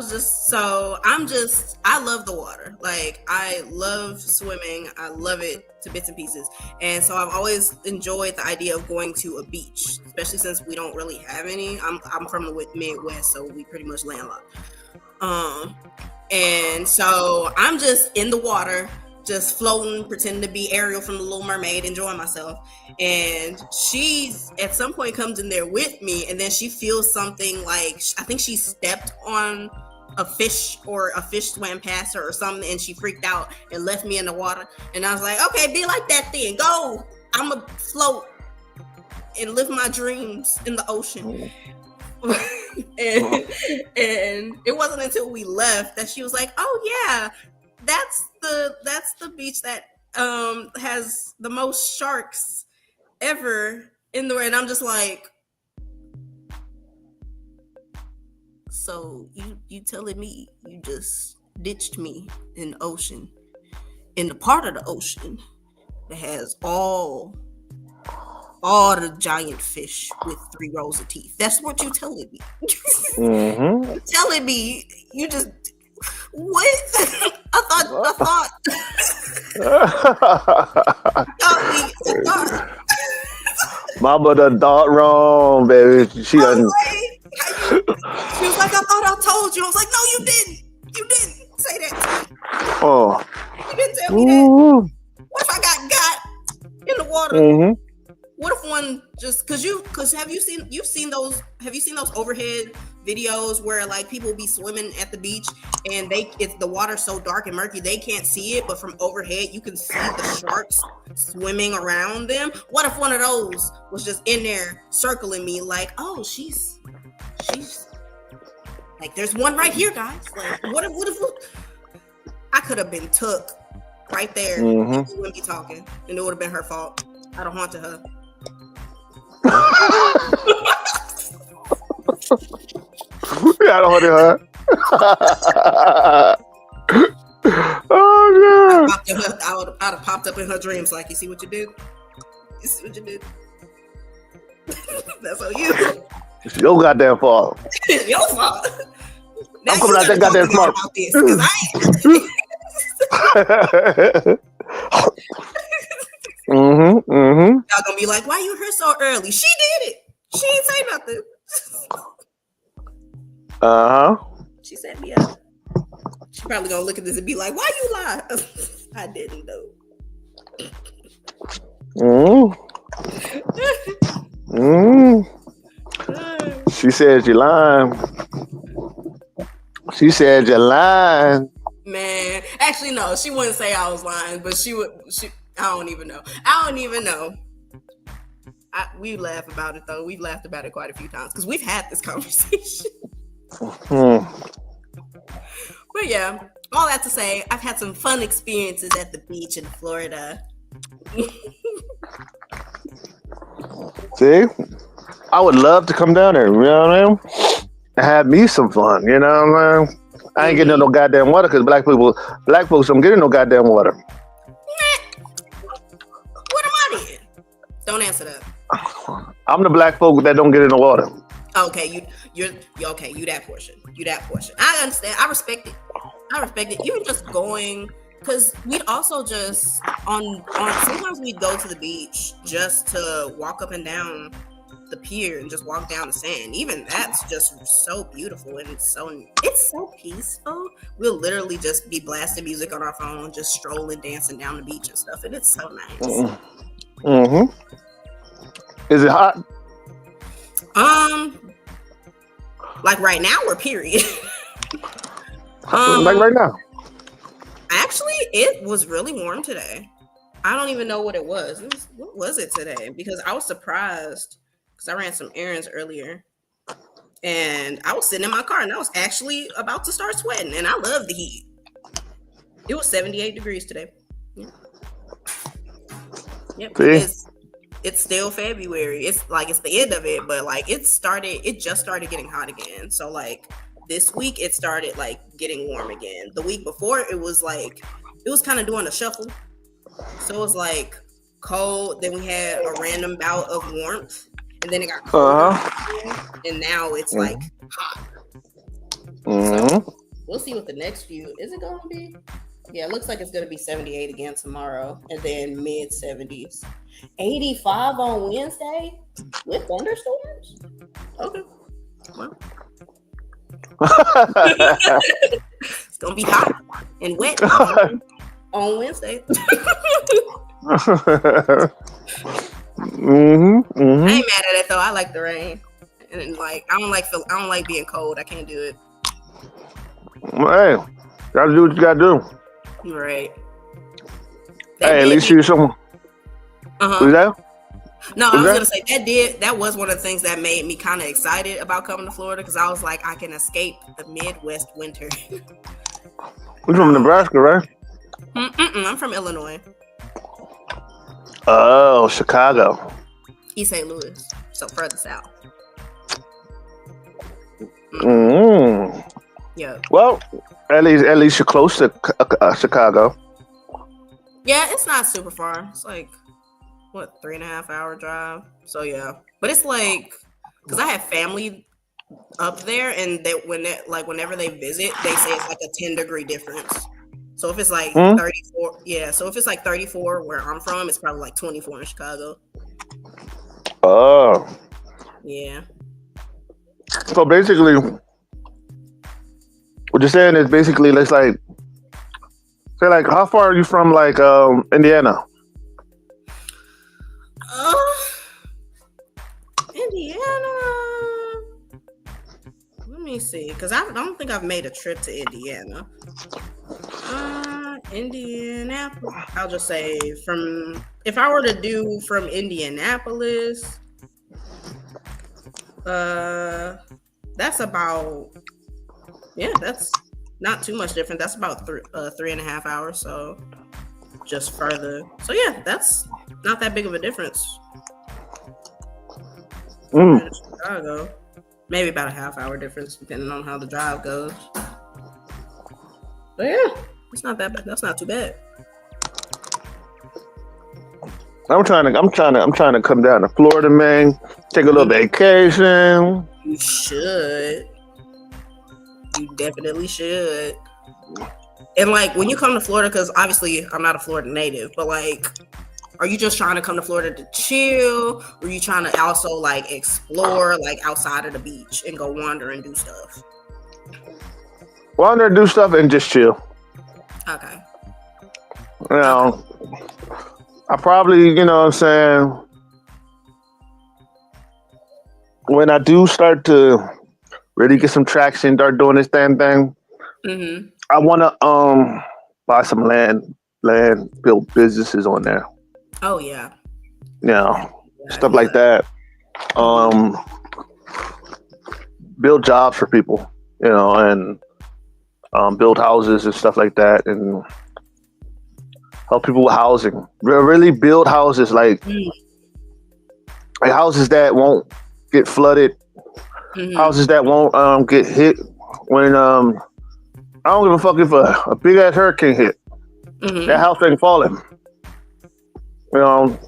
love the water. Like, I love swimming. I love it to bits and pieces. And so I've always enjoyed the idea of going to a beach, especially since we don't really have any. I'm from the Midwest, so we pretty much landlocked. And so I'm just in the water, just floating, pretending to be Ariel from The Little Mermaid, enjoying myself. And she, at some point, comes in there with me, and then she feels something like, I think she stepped on a fish, or a fish swam past her or something, and she freaked out and left me in the water. And I was like, okay, be like that then. Go. I'm going to float and live my dreams in the ocean. and it wasn't until we left that she was like, oh yeah, that's the beach that has the most sharks ever in the, and I'm just like, so you telling me you just ditched me in the ocean, in the part of the ocean that has all the giant fish with 3 rows of teeth? That's what you're telling me. Mm-hmm. You're telling me you just, what? I thought. Mama done thought wrong, baby. She done. She was like, I thought I told you. I was like, no, you didn't. You didn't say that to me. Oh. You didn't tell me that. What if I got in the water? Mm-hmm. What if one just, cause have you seen those overhead videos where like people be swimming at the beach and it's the water's so dark and murky they can't see it, but from overhead you can see the sharks swimming around them? What if one of those was just in there circling me like, oh, she's like, there's one right here, guys. Like, what if I could have been took right there? Mm-hmm. And we wouldn't be talking, and it would have been her fault. I'd have haunted her. Yeah, I don't want to her. Oh yeah. I'd have popped up in her dreams like, you see what you did? You see what you did? That's on you. It's your goddamn fault. It's your fault. Now I'm coming out that gotta goddamn talk smart. about this, 'cause Mm-hmm. y'all gonna be like, why you here so early? She did it. She didn't say nothing. Uh-huh. She set me up. She probably gonna look at this and be like, why you lie? I didn't though. She said you lying. She said you lying. Man, actually no, she wouldn't say I was lying, but she would. I don't even know. We laugh about it though. We've laughed about it quite a few times because we've had this conversation. But yeah, all that to say, I've had some fun experiences at the beach in Florida. See, I would love to come down there. You know what I mean? And have me some fun. You know what I mean? I ain't getting in no goddamn water because black folks don't get in no goddamn water. What am I in? Don't answer that. I'm the black folk that don't get in the water. Okay, you're okay. You that portion. I understand. I respect it. Even just going, because we'd also just on sometimes we'd go to the beach just to walk up and down the pier and just walk down the sand. Even that's just so beautiful and it's so peaceful. We'll literally just be blasting music on our phone, just strolling, dancing down the beach and stuff, and it's so nice. Is it hot? Like right now or period? Like right now. Actually, it was really warm today. I don't even know what it was. What was it today? Because I was surprised because I ran some errands earlier and I was sitting in my car and I was actually about to start sweating and I love the heat. It was 78 degrees today. Yep. It's still February. It's the end of it, but like it just started getting hot again. So like this week it started like getting warm again. The week before it was kind of doing a shuffle. So it was like cold, then we had a random bout of warmth, and then it got cold, and now it's like hot. So we'll see what the next few is it gonna be. Yeah, it looks like it's gonna be 78 again tomorrow, and then mid 70s. 85 on Wednesday with thunderstorms. Okay. Well. It's gonna be hot and wet on Wednesday. I ain't mad at it though. I like the rain, and like I don't like being cold. I can't do it. Hey, gotta do what you gotta do. Right. Hey, at least you someone. Who's that? No, I was gonna say that was one of the things that made me kind of excited about coming to Florida because I was like, I can escape the Midwest winter. You're from Nebraska, right? I'm from Illinois. Oh, Chicago. East St. Louis, so further south. Yeah. Well, at least you're close to Chicago. Yeah, it's not super far. It's like 3.5 hour drive. So yeah, but it's like because I have family up there, and whenever they visit, they say it's like a 10-degree difference. So if it's like 34, yeah. So if it's like 34 where I'm from, it's probably like 24 in Chicago. Oh. Yeah. So basically, what you're saying is basically let's like say like how far are you from like Indiana? Indiana. Let me see, because I don't think I've made a trip to Indiana. Indianapolis. I'll just say if I were to do from Indianapolis, that's about that's not too much different. That's about 3.5 hours, so just further. So yeah, that's not that big of a difference. In Chicago, maybe about a half-hour difference, depending on how the drive goes. But yeah, it's not that bad. That's not too bad. I'm trying to come down to Florida, man. Take a little vacation. You should. You definitely should. And like when you come to Florida, because obviously I'm not a Florida native, but like, are you just trying to come to Florida to chill? Or are you trying to also like explore like outside of the beach and go wander and do stuff? Wander, do stuff, and just chill. Okay. You know, I probably, you know what I'm saying, when I do start to really get some traction, start doing this damn thing, I want to buy some land, build businesses on there. Oh, yeah. You know, stuff like that. Build jobs for people, you know, and build houses and stuff like that, and help people with housing. Really build houses like houses that won't get flooded, houses that won't get hit when I don't give a fuck if a big ass hurricane hit. That house ain't falling. You know,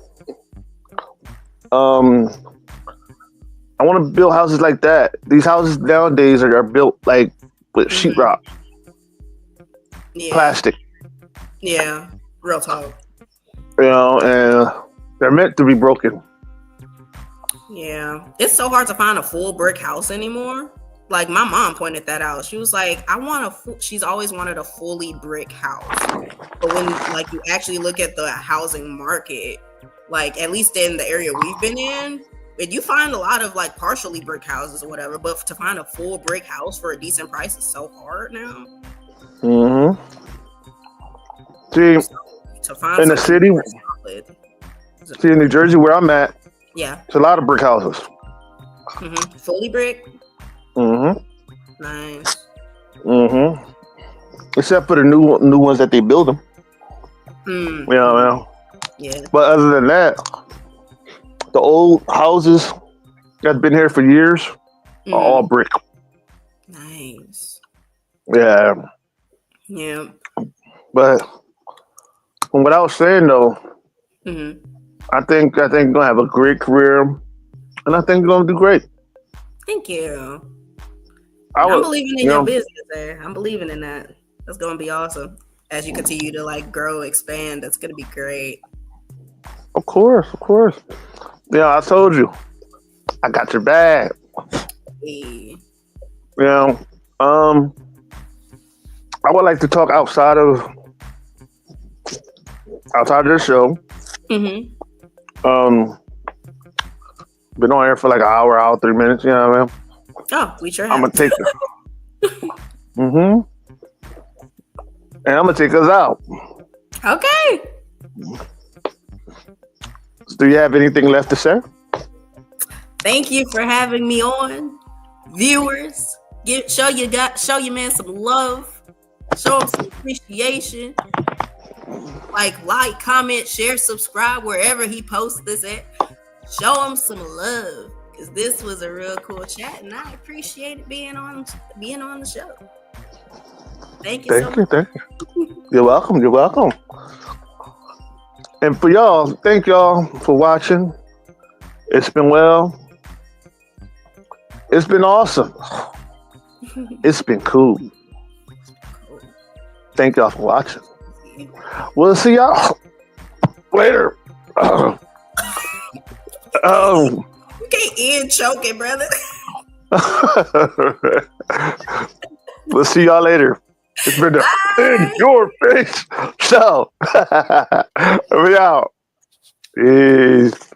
I want to build houses like that. These houses nowadays are built like with sheetrock, plastic. Yeah, real talk. You know, and they're meant to be broken. Yeah, it's so hard to find a full brick house anymore. Like my mom pointed that out. She was like, she's always wanted a fully brick house. But when like you actually look at the housing market, like at least in the area we've been in, you find a lot of like partially brick houses or whatever, but to find a full brick house for a decent price is so hard now. See, to find in the city, see in New Jersey where I'm at, it's a lot of brick houses. Fully brick. Nice. Except for the new ones that they build them. You know, yeah. But other than that, the old houses that's been here for years are all brick. Nice. Yeah. Yeah. But from what I was saying though, I think I'm gonna have a great career, and I think you're gonna do great. Thank you. I'm believing in your business there. I'm believing in that. That's gonna be awesome. As you continue to like grow, expand, that's gonna be great. Of course. Yeah, I told you. I got your back. Hey. You know, I would like to talk outside of this show. Been on here for like an hour, 3 minutes, you know what I mean? Oh, we sure have. I'm gonna take it. And I'm gonna take us out. Okay. Do you have anything left to say? Thank you for having me on. Viewers, show your man some love. Show him some appreciation. Like, comment, share, subscribe wherever he posts this at. Show him some love, because this was a real cool chat, and I appreciate being on the show. Thank you so much. Thank you. You're welcome. And for y'all, thank y'all for watching. It's been well. It's been awesome. It's been cool. Thank y'all for watching. We'll see y'all later. You can't end choking, brother. We'll see y'all later. It's been In Your Face show. We out. Peace.